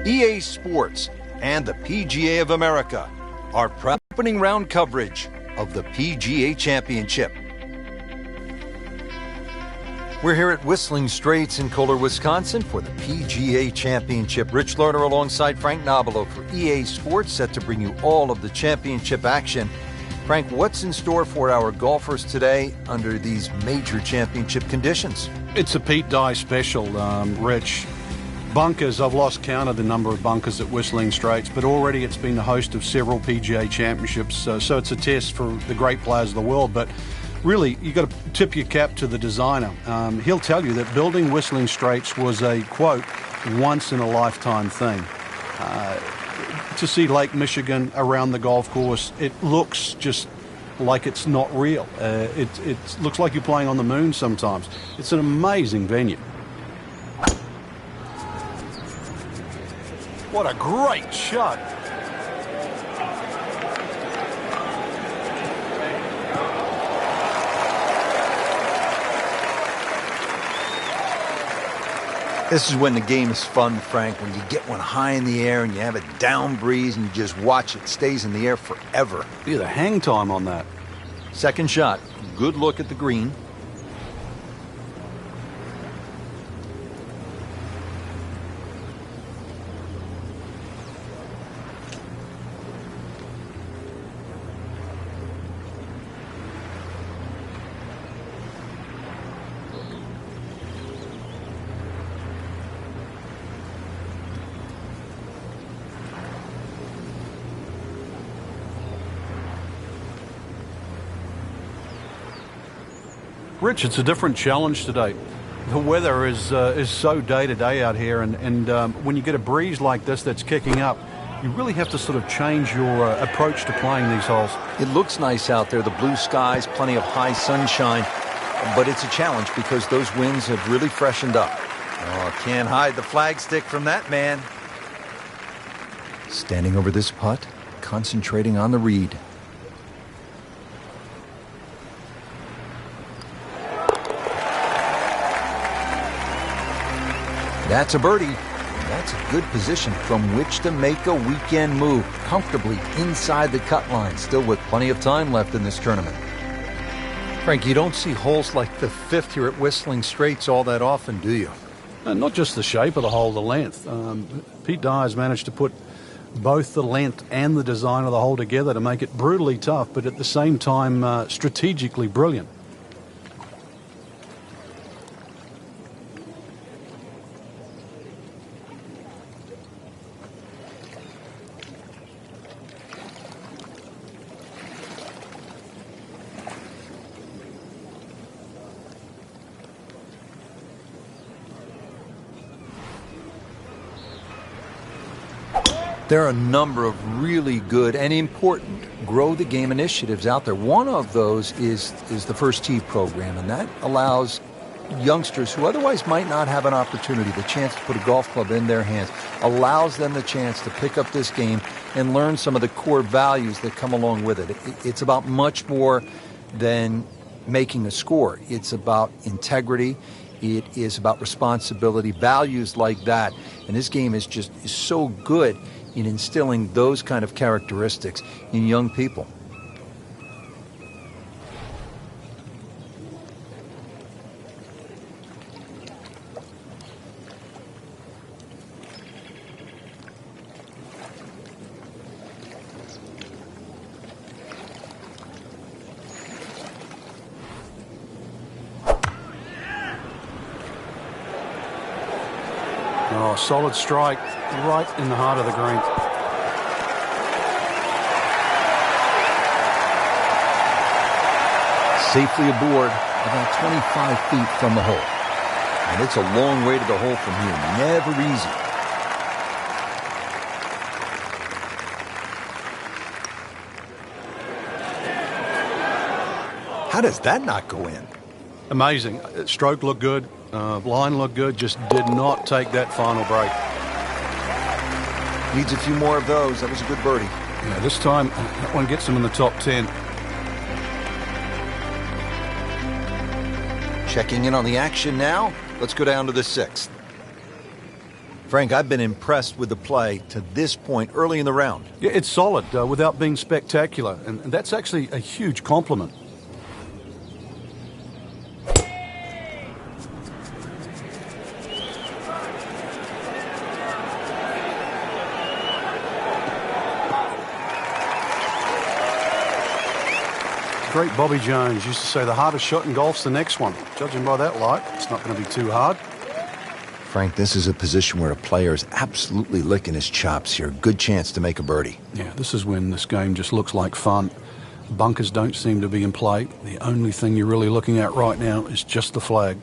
EA Sports and the PGA of America are proud opening round coverage of the PGA Championship. We're here at Whistling Straits in Kohler, Wisconsin for the PGA Championship. Rich Lerner alongside Frank Nobilo for EA Sports, set to bring you all of the championship action. Frank, what's in store for our golfers today under these major championship conditions? It's a Pete Dye special, Rich. Bunkers, I've lost count of the number of bunkers at Whistling Straits, but already it's been the host of several PGA Championships, so it's a test for the great players of the world. But really, you've got to tip your cap to the designer. He'll tell you that building Whistling Straits was a, quote, once-in-a-lifetime thing. To see Lake Michigan around the golf course, it looks just like it's not real. It looks like you're playing on the moon sometimes. It's an amazing venue. What a great shot. This is when the game is fun, Frank, when you get one high in the air and you have a down breeze and you just watch it. Stays in the air forever. Look at the hang time on that. Second shot, good look at the green. Rich, it's a different challenge today. The weather is so day-to-day out here, and when you get a breeze like this that's kicking up, you really have to sort of change your approach to playing these holes. It looks nice out there, the blue skies, plenty of high sunshine, but it's a challenge because those winds have really freshened up. Oh, can't hide the flagstick from that man. Standing over this putt, concentrating on the reed. That's a birdie. That's a good position from which to make a weekend move comfortably inside the cut line, still with plenty of time left in this tournament. Frank, you don't see holes like the fifth here at Whistling Straits all that often, do you? Not just the shape of the hole, the length. Pete Dye has managed to put both the length and the design of the hole together to make it brutally tough, but at the same time strategically brilliant. There are a number of really good and important grow the game initiatives out there. One of those is the First Tee program, and that allows youngsters who otherwise might not have an opportunity, the chance to put a golf club in their hands, allows them the chance to pick up this game and learn some of the core values that come along with it. It's about much more than making a score. It's about integrity. It is about responsibility, values like that. And this game is so good in instilling those kind of characteristics in young people. Oh, solid strike right in the heart of the green. Safely aboard, about 25 feet from the hole. And it's a long way to the hole from here. Never easy. How does that not go in? Amazing. Stroke looked good. Line looked good. Just did not take that final break. Needs a few more of those. That was a good birdie. Yeah, this time, that one gets him in the top 10. Checking in on the action now, Let's go down to the 6th. Frank, I've been impressed with the play to this point early in the round. Yeah, it's solid without being spectacular, and that's actually a huge compliment. Great Bobby Jones used to say the hardest shot in golf's the next one. Judging by that light, it's not going to be too hard. Frank, this is a position where a player is absolutely licking his chops here. Good chance to make a birdie. Yeah, this is when this game just looks like fun. Bunkers don't seem to be in play. The only thing you're really looking at right now is just the flag.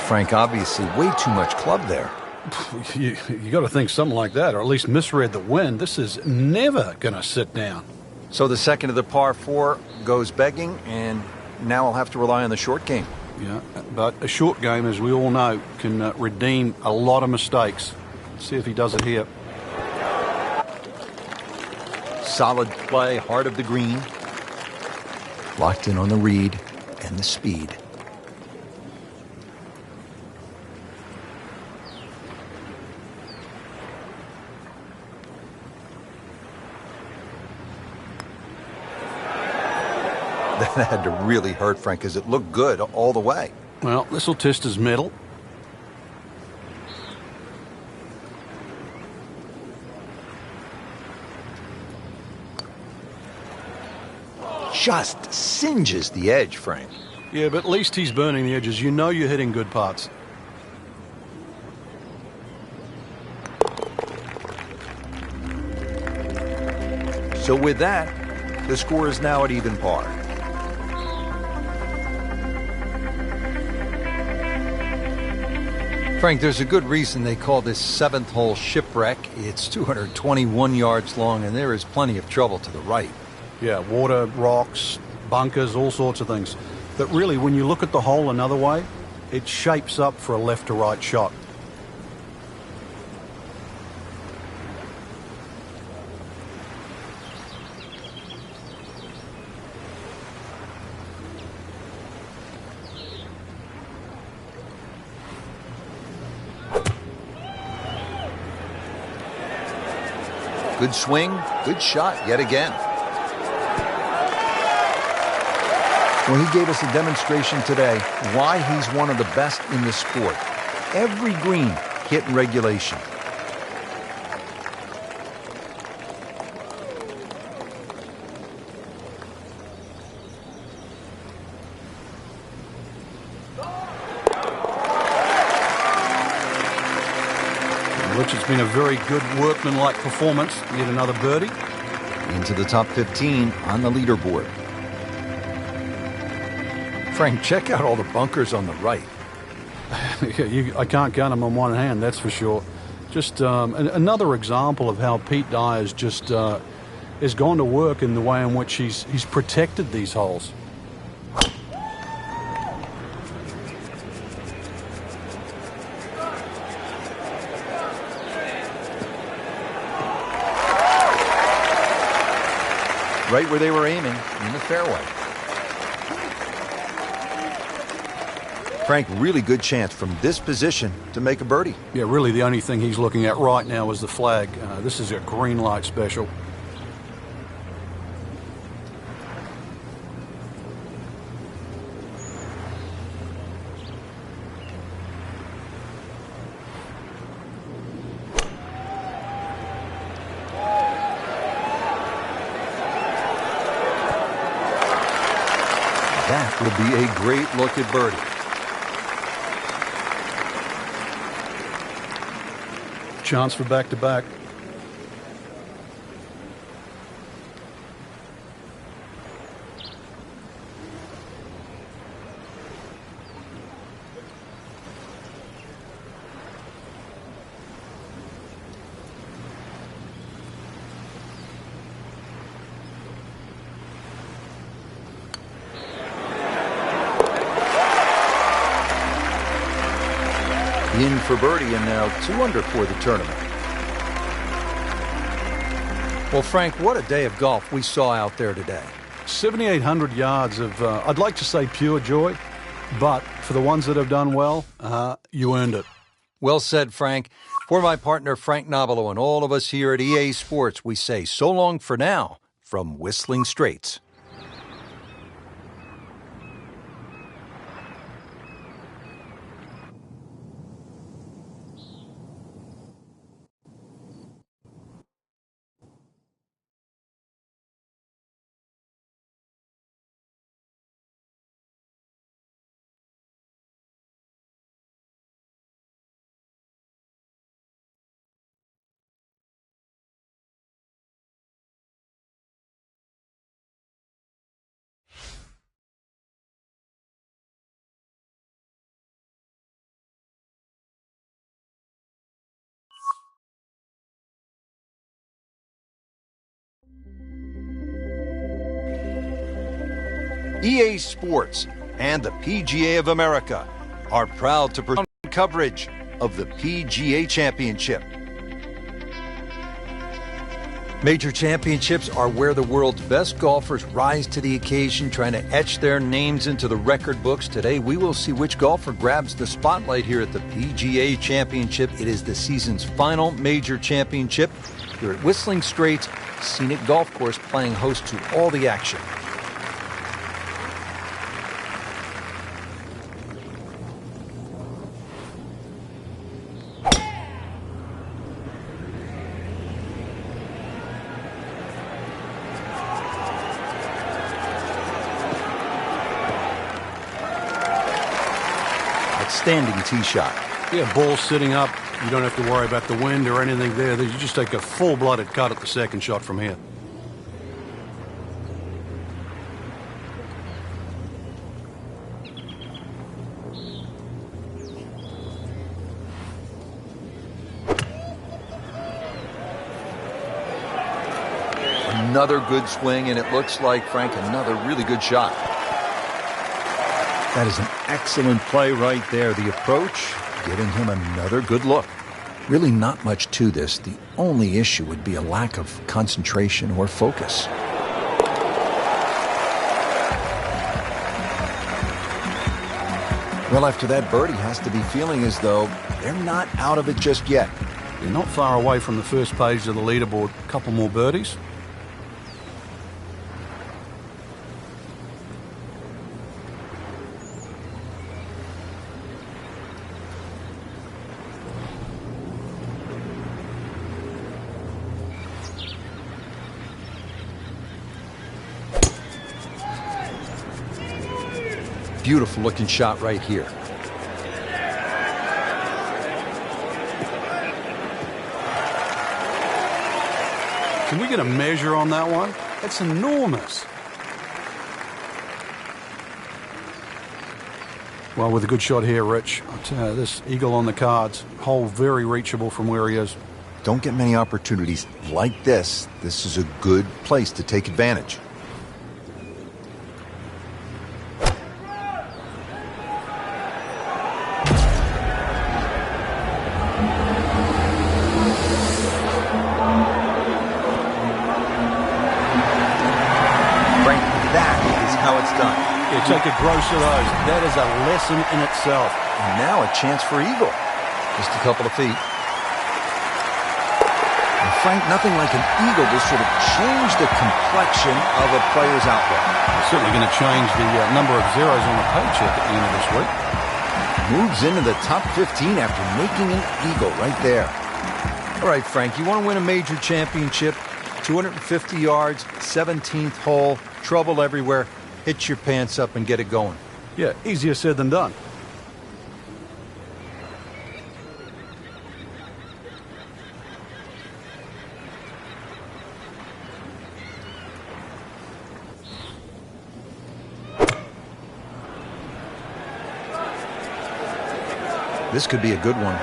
Frank, obviously way too much club there. You got to think something like that, or at least misread the wind. This is never going to sit down. So the second of the par 4 goes begging, and now I'll have to rely on the short game. Yeah, but a short game, as we all know, can redeem a lot of mistakes. Let's see if he does it here. Solid play, heart of the green. Locked in on the read and the speed. That had to really hurt Frank because it looked good all the way. Well, this will test his mettle. Just singes the edge, Frank. Yeah, but at least he's burning the edges. You know you're hitting good putts. So with that, the score is now at even par. Frank, there's a good reason they call this 7th hole shipwreck. It's 221 yards long, and there is plenty of trouble to the right. Yeah, water, rocks, bunkers, all sorts of things. But really, when you look at the hole another way, it shapes up for a left to right shot. Good swing, good shot yet again. Well, he gave us a demonstration today why he's one of the best in the sport. Every green hit in regulation. Which has been a very good workmanlike performance. Yet another birdie. Into the top 15 on the leaderboard. Frank, check out all the bunkers on the right. I can't count them on one hand, that's for sure. Just another example of how Pete Dye has just has gone to work in the way in which he's protected these holes. Right where they were aiming, in the fairway. Frank, really good chance from this position to make a birdie. Yeah, really the only thing he's looking at right now is the flag. This is a green light special. That will be a great look at birdie. Chance for back-to-back. In for birdie and now 2 under for the tournament. Well, Frank, what a day of golf we saw out there today. 7,800 yards of, I'd like to say pure joy, but for the ones that have done well, you earned it. Well said, Frank. For my partner, Frank Nobilo, and all of us here at EA Sports, we say so long for now from Whistling Straits. EA Sports and the PGA of America are proud to present coverage of the PGA Championship. Major championships are where the world's best golfers rise to the occasion, trying to etch their names into the record books. Today, we will see which golfer grabs the spotlight here at the PGA Championship. It is the season's final major championship here at Whistling Straits Scenic Golf Course, playing host to all the action. Outstanding tee shot. Yeah, ball sitting up. You don't have to worry about the wind or anything there. You just take a full-blooded cut at the second shot from here. Another good swing, and it looks like, Frank, another really good shot. That is an excellent play right there. The approach, giving him another good look. Really not much to this. The only issue would be a lack of concentration or focus. Well, after that birdie, has to be feeling as though they're not out of it just yet. You're not far away from the first page of the leaderboard. A couple more birdies. Beautiful looking shot right here. Can we get a measure on that one? That's enormous. Well, with a good shot here, Rich, I'll tell you, this eagle on the cards, hole very reachable from where he is. Don't get many opportunities like this. This is a good place to take advantage. Take a gross of those. That is a lesson in itself. And now a chance for eagle. Just a couple of feet. And Frank, nothing like an eagle to sort of change the complexion of a player's outlook. It's certainly going to change the number of zeros on the paycheck at the end of this week. Moves into the top 15 after making an eagle right there. All right, Frank, you want to win a major championship, 250 yards, 17th hole, trouble everywhere. Hit your pants up and get it going. Yeah, easier said than done. This could be a good one.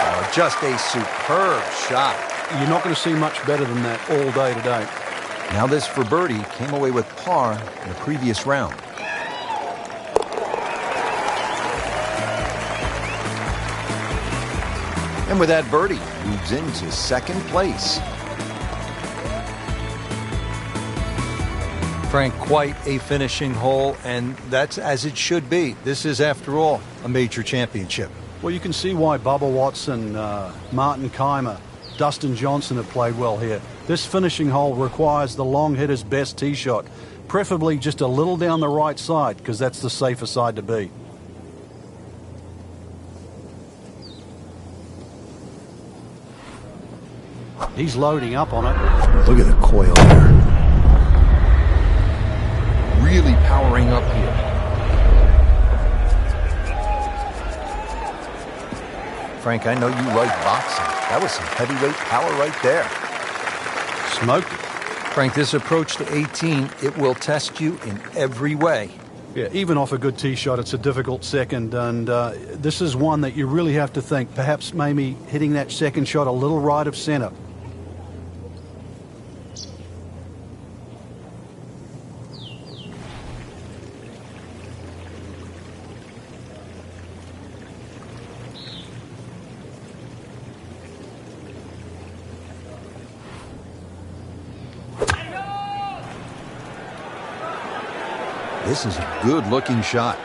Oh, just a superb shot. You're not going to see much better than that all day today. Now this for birdie, came away with par in the previous round. And with that birdie, moves into second place. Frank, quite a finishing hole, and that's as it should be. This is, after all, a major championship. Well, you can see why Bubba Watson, Martin Keimer, Dustin Johnson have played well here. This finishing hole requires the long hitter's best tee shot, preferably just a little down the right side, because that's the safer side to be. He's loading up on it. Look at the coil there. Really powering up here. Frank, I know you like boxing. That was some heavyweight power right there. Smoked it. Frank, this approach to 18, it will test you in every way. Yeah, even off a good tee shot, it's a difficult second, and this is one that you really have to think, perhaps maybe hitting that second shot a little right of center. This is a good-looking shot.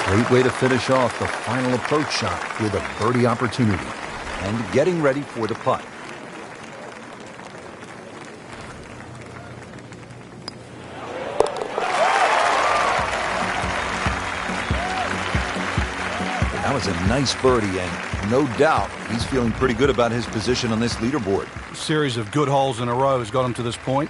Great way to finish off the final approach shot with a birdie opportunity. And getting ready for the putt. That was a nice birdie, and no doubt he's feeling pretty good about his position on this leaderboard. A series of good holes in a row has got him to this point.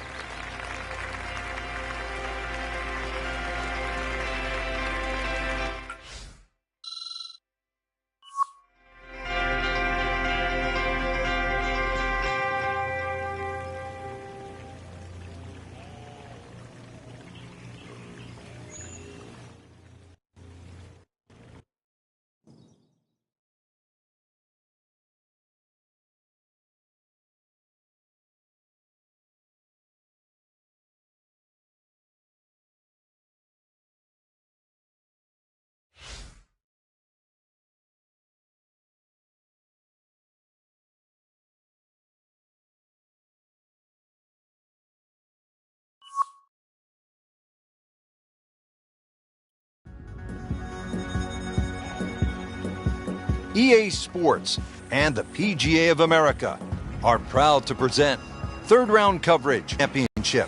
EA Sports and the PGA of America are proud to present Third Round Coverage Championship.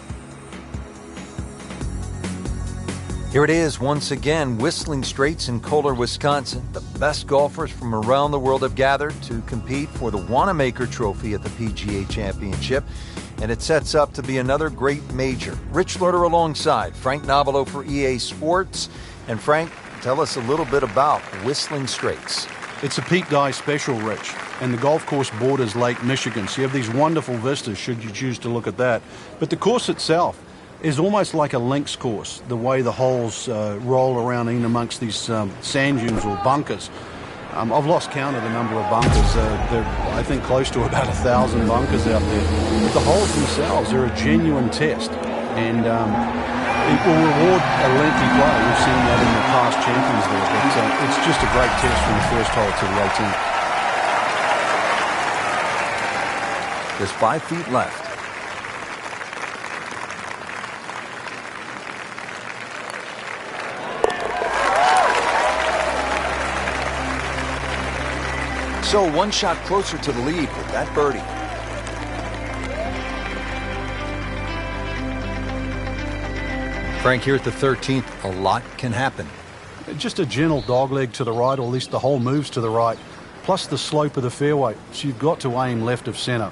Here it is once again, Whistling Straits in Kohler, Wisconsin. The best golfers from around the world have gathered to compete for the Wanamaker Trophy at the PGA Championship, and it sets up to be another great major. Rich Lerter alongside Frank Nobilo for EA Sports. And Frank, tell us a little bit about Whistling Straits. It's a Pete Dye special, Rich, and the golf course borders Lake Michigan, so you have these wonderful vistas should you choose to look at that. But the course itself is almost like a links course, the way the holes roll around in amongst these sand dunes or bunkers. I've lost count of the number of bunkers. They're, I think, close to about 1,000 bunkers out there. But the holes themselves are a genuine test, and it will reward a lengthy play. We've seen that in the past champions there, but it's just a great test from the first hole to the 18th. There's 5 feet left. So 1 shot closer to the lead with that birdie. Frank, here at the 13th, a lot can happen. Just a gentle dogleg to the right, or at least the hole moves to the right, plus the slope of the fairway. So you've got to aim left of center.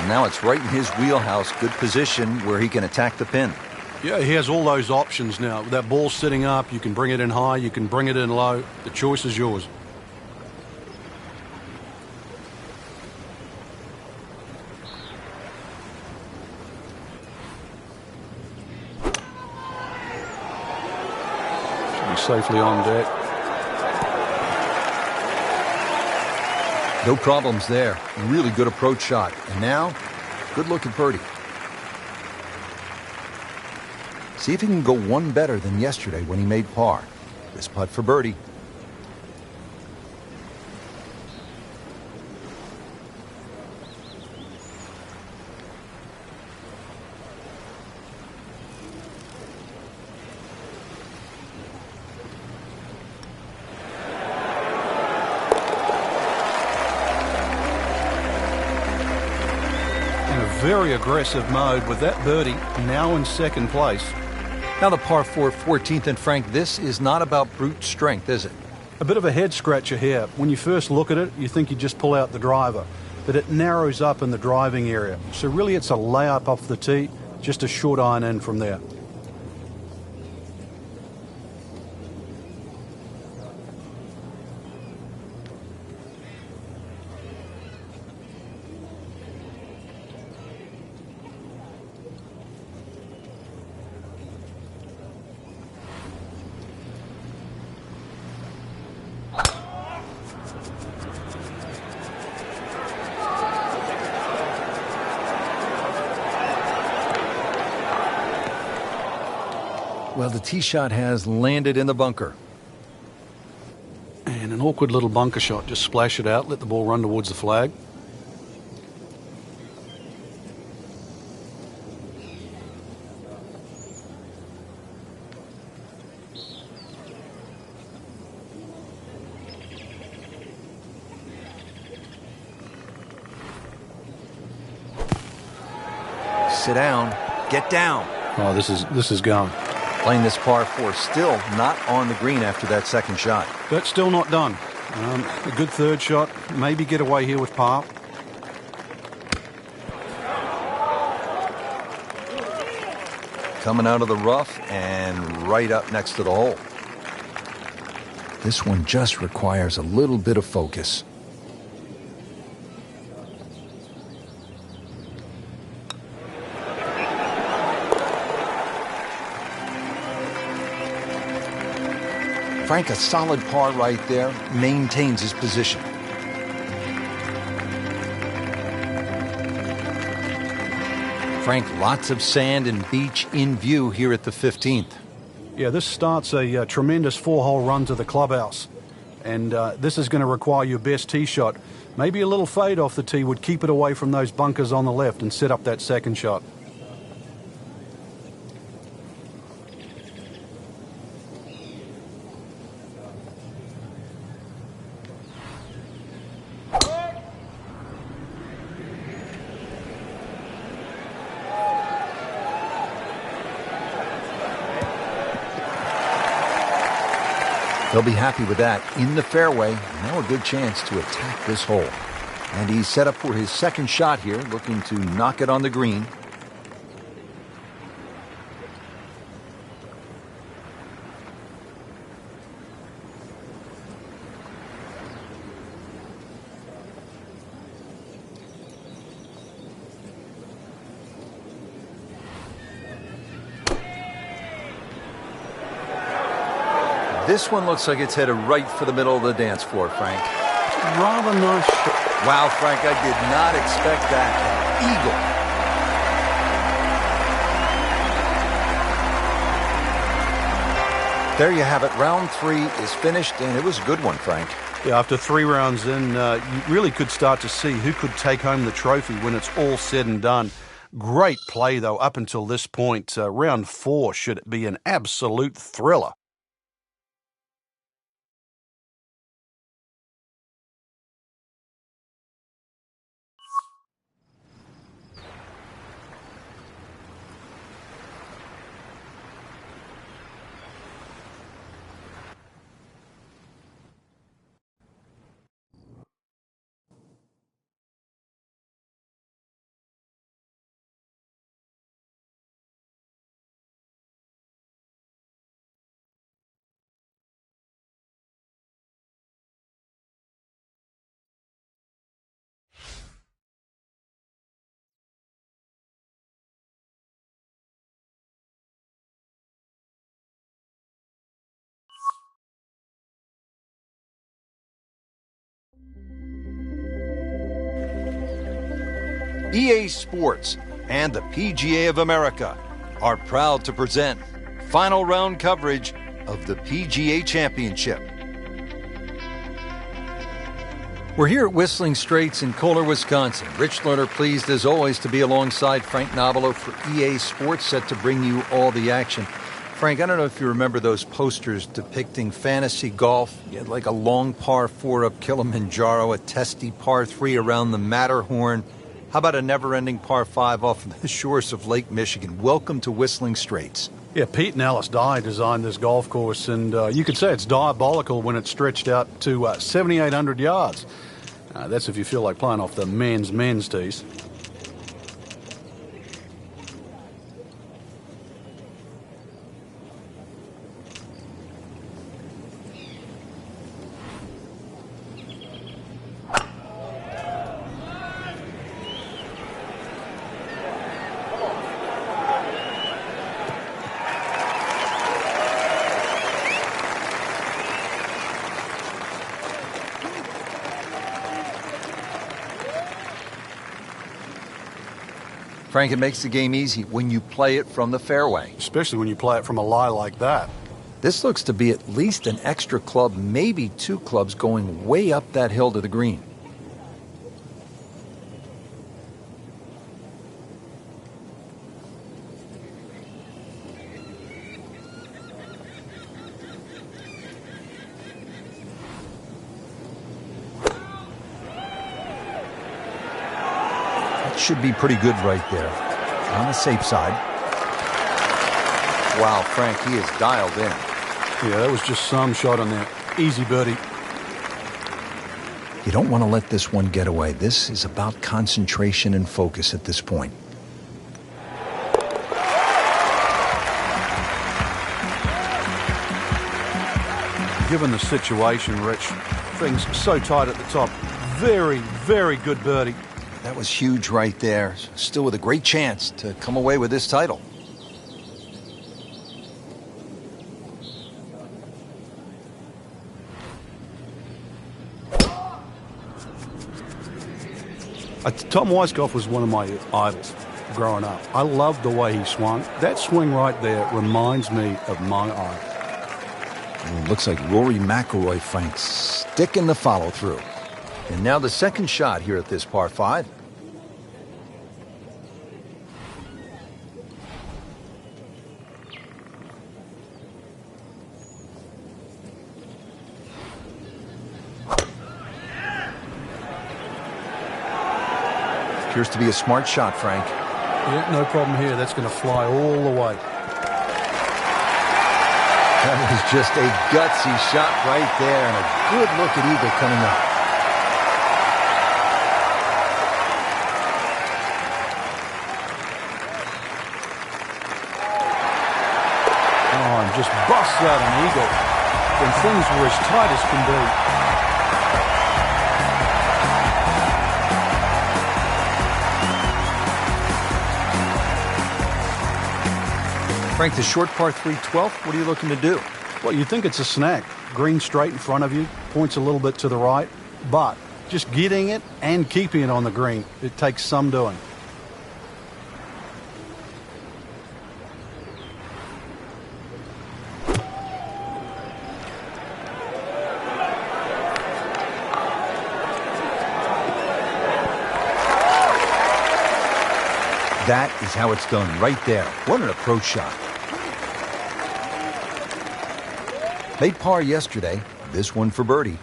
Now it's right in his wheelhouse. Good position where he can attack the pin. Yeah, he has all those options now. That ball's sitting up. You can bring it in high. You can bring it in low. The choice is yours. safely on deck. No problems there. Really good approach shot. And now, good look at birdie. See if he can go one better than yesterday when he made par. This putt for birdie. Very aggressive mode with that birdie now in second place. Now the par 4 14th, and Frank, this is not about brute strength, is it? A bit of a head scratcher here. When you first look at it, you think you just pull out the driver, but it narrows up in the driving area. So really it's a layup off the tee, just a short iron in from there. Well, the tee shot has landed in the bunker. And an awkward little bunker shot. Just splash it out, let the ball run towards the flag. Sit down. Get down. Oh, this is gone. Playing this par 4, still not on the green after that second shot. But still not done. A good third shot. Maybe get away here with par. Coming out of the rough and right up next to the hole. This one just requires a little bit of focus. Frank, a solid par right there, maintains his position. Frank, lots of sand and beach in view here at the 15th. Yeah, this starts a tremendous 4-hole run to the clubhouse. And this is going to require your best tee shot. Maybe a little fade off the tee would keep it away from those bunkers on the left and set up that second shot. They'll be happy with that. In the fairway, now a good chance to attack this hole. And he's set up for his second shot here, looking to knock it on the green. This one looks like it's headed right for the middle of the dance floor, Frank. Rather nice shot. Wow, Frank, I did not expect that. Eagle. There you have it. Round 3 is finished, and it was a good one, Frank. Yeah, after 3 rounds in, you really could start to see who could take home the trophy when it's all said and done. Great play, though, up until this point. Round 4 should be an absolute thriller. EA Sports and the PGA of America are proud to present final round coverage of the PGA Championship. We're here at Whistling Straits in Kohler, Wisconsin. Rich Lerner pleased as always to be alongside Frank Nobilo for EA Sports, set to bring you all the action. Frank, I don't know if you remember those posters depicting fantasy golf. You had like a long par 4 up Kilimanjaro, a testy par 3 around the Matterhorn. How about a never-ending par 5 off the shores of Lake Michigan? Welcome to Whistling Straits. Yeah, Pete and Alice Dye designed this golf course, and you could say it's diabolical when it's stretched out to 7,800 yards. That's if you feel like playing off the men's tees. Frank, it makes the game easy when you play it from the fairway. Especially when you play it from a lie like that. This looks to be at least an extra club, maybe 2 clubs going way up that hill to the green. Should be pretty good right there. On the safe side. Wow, Frank, he is dialed in. Yeah, that was just some shot on there. Easy birdie. You don't want to let this one get away. This is about concentration and focus at this point. Given the situation, Rich, things so tight at the top. Very, very good birdie. That was huge right there. Still with a great chance to come away with this title. Tom Weiskopf was one of my idols growing up. I loved the way he swung. That swing right there reminds me of my idol. Well, it looks like Rory McIlroy, Frank, sticking the follow-through. And now the second shot here at this par 5. Appears to be a smart shot, Frank. Yeah, no problem here. That's going to fly all the way. That was just a gutsy shot right there, and a good look at eagle coming up. Just busts out an eagle when things were as tight as can be. Frank, the short par 3 12th, what are you looking to do? Well, you'd think it's a snack. Green straight in front of you, points a little bit to the right, but just getting it and keeping it on the green, it takes some doing. That is how it's done right there. What an approach shot. Made par yesterday. This one for birdie.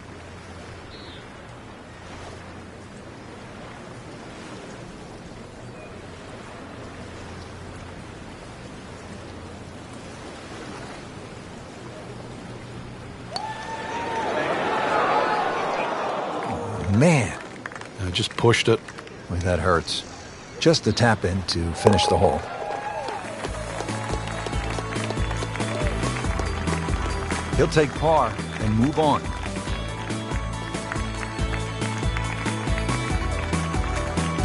Oh, man. I just pushed it. Boy, that hurts. Just a tap in to finish the hole. He'll take par and move on.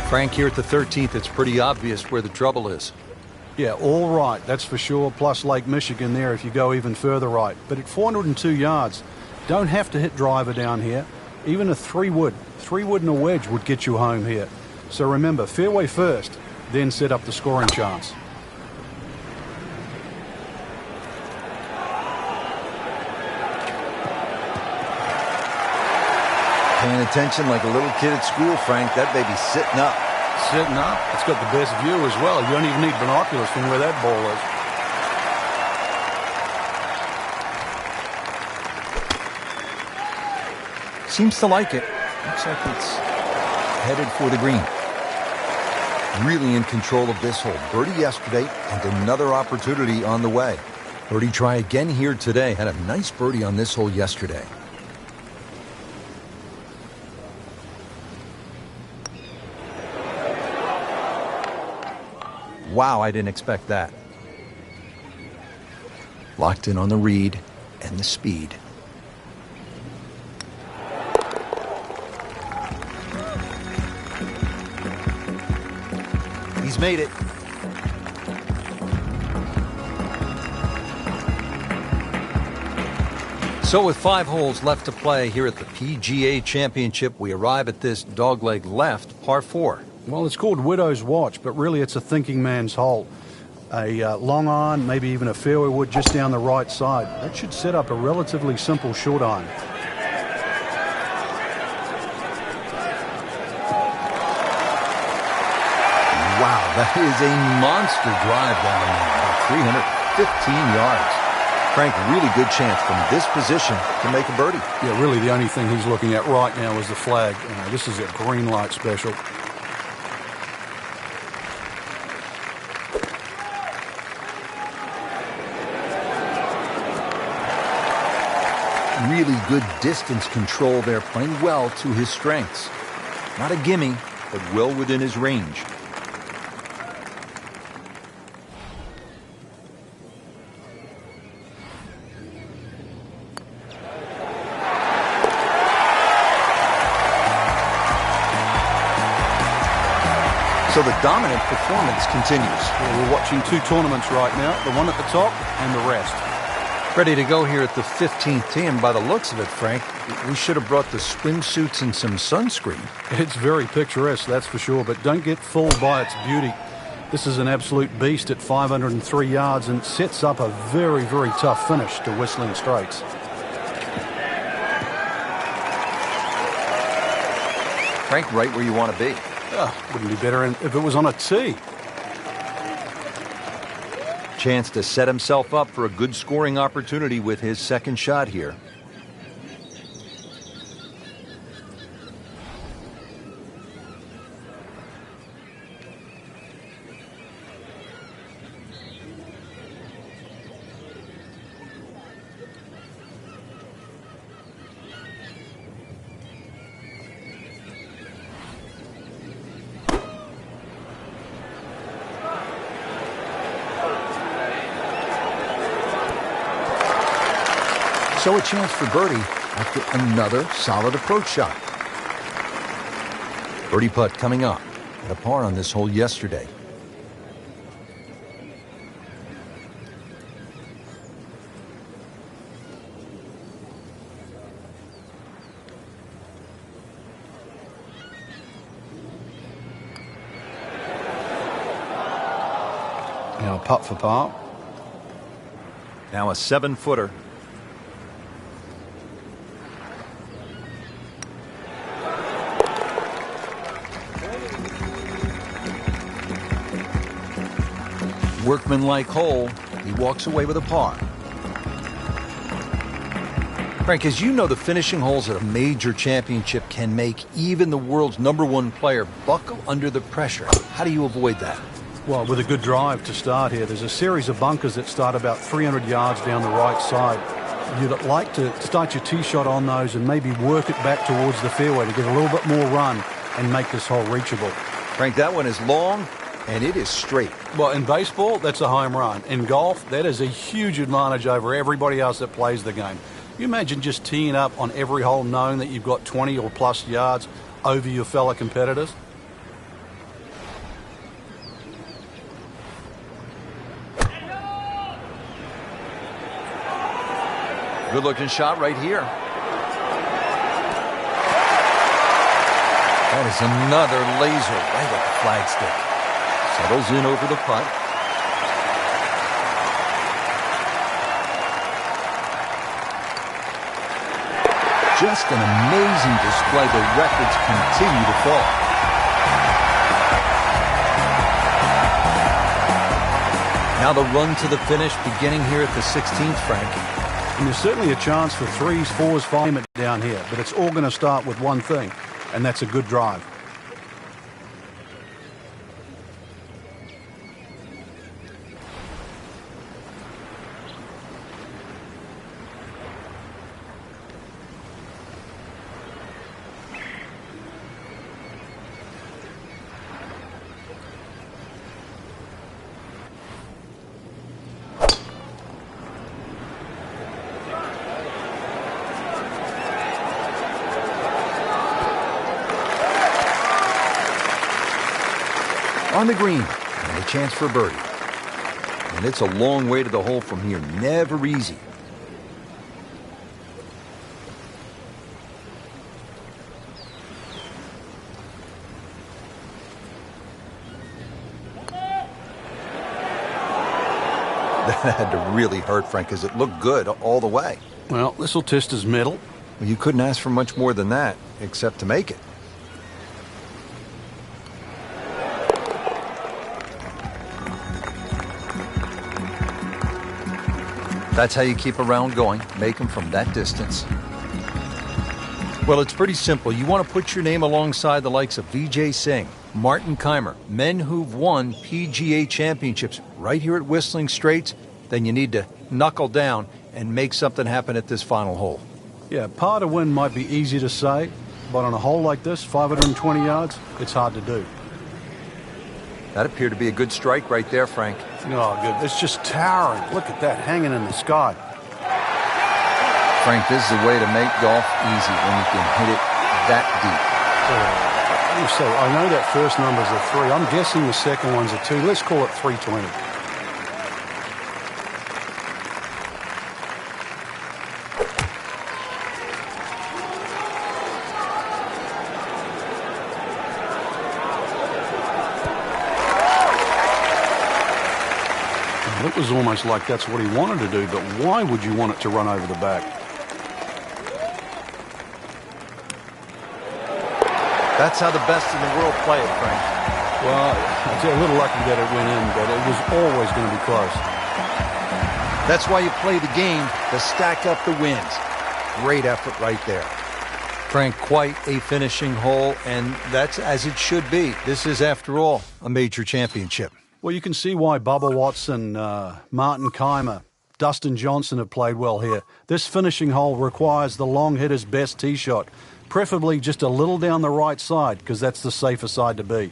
Frank, here at the 13th, it's pretty obvious where the trouble is. Yeah, all right, that's for sure, plus Lake Michigan there if you go even further right. But at 402 yards, don't have to hit driver down here. Even a 3-wood and a wedge would get you home here. So remember, fairway first, then set up the scoring chance. Paying attention like a little kid at school, Frank. That baby's sitting up. Sitting up. It's got the best view as well. You don't even need binoculars from where that ball is. Seems to like it. Looks like it's headed for the green. Really in control of this hole. Birdie yesterday and another opportunity on the way. Birdie try again here today. Had a nice birdie on this hole yesterday. Wow, I didn't expect that. Locked in on the read and the speed. He's made it. So with 5 holes left to play here at the PGA Championship, we arrive at this dogleg left, par 4. Well, it's called Widow's Watch, but really it's a thinking man's hole. A long iron, maybe even a fairway wood just down the right side. That should set up a relatively simple short iron. Wow, that is a monster drive down there, about 315 yards. Frank, really good chance from this position to make a birdie. Yeah, really the only thing he's looking at right now is the flag. This is a green light special. Really good distance control there, playing well to his strengths. Not a gimme, but well within his range. So the dominant performance continues. Well, we're watching 2 tournaments right now, the one at the top and the rest. Ready to go here at the 15th tee, and by the looks of it, Frank, we should have brought the swimsuits and some sunscreen. It's very picturesque, that's for sure, but don't get fooled by its beauty. This is an absolute beast at 503 yards and sets up a very, very tough finish to Whistling Straits. Frank, right where you want to be. Wouldn't be better if it was on a tee. Chance to set himself up for a good scoring opportunity with his second shot here. So a chance for birdie after another solid approach shot. Birdie putt coming up. Had a par on this hole yesterday. Now a putt for par. Now a 7-footer. Workmanlike hole. He walks away with a par. Frank, as you know, the finishing holes at a major championship can make even the world's #1 player buckle under the pressure. How do you avoid that? Well, with a good drive to start here, there's a series of bunkers that start about 300 yards down the right side. You'd like to start your tee shot on those and maybe work it back towards the fairway to get a little bit more run and make this hole reachable. Frank, that one is long and it is straight. Well, in baseball, that's a home run. In golf, that is a huge advantage over everybody else that plays the game. You imagine just teeing up on every hole knowing that you've got 20 or plus yards over your fellow competitors? Good looking shot right here. That is another laser right at the flagstick. Settles in over the putt. Just an amazing display. The records continue to fall. Now the run to the finish beginning here at the 16th, Frank. And there's certainly a chance for 3s, 4s, 5s down here, but it's all going to start with one thing, and that's a good drive. On the green, and a chance for birdie. And it's a long way to the hole from here. Never easy. That had to really hurt, Frank, because it looked good all the way. Well, this will test his mettle. Well, you couldn't ask for much more than that, except to make it. That's how you keep a round going. Make them from that distance. Well, it's pretty simple. You want to put your name alongside the likes of Vijay Singh, Martin Kaymer, men who've won PGA Championships right here at Whistling Straits. Then you need to knuckle down and make something happen at this final hole. Yeah, par to win might be easy to say, but on a hole like this, 520 yards, it's hard to do. That appeared to be a good strike right there, Frank. Oh, good. It's just towering. Look at that hanging in the sky. Frank, this is a way to make golf easy when you can hit it that deep. So I know that first number's a 3. I'm guessing the second one's a 2. Let's call it 320. It was almost like that's what he wanted to do, but why would you want it to run over the back? That's how the best in the world play it, Frank. Well, it's a little lucky that it went in, but it was always going to be close. That's why you play the game to stack up the wins. Great effort right there. Frank, quite a finishing hole, and that's as it should be. This is, after all, a major championship. Well, you can see why Bubba Watson, Martin Kaymer, Dustin Johnson have played well here. This finishing hole requires the long hitter's best tee shot, preferably just a little down the right side, because that's the safer side to be.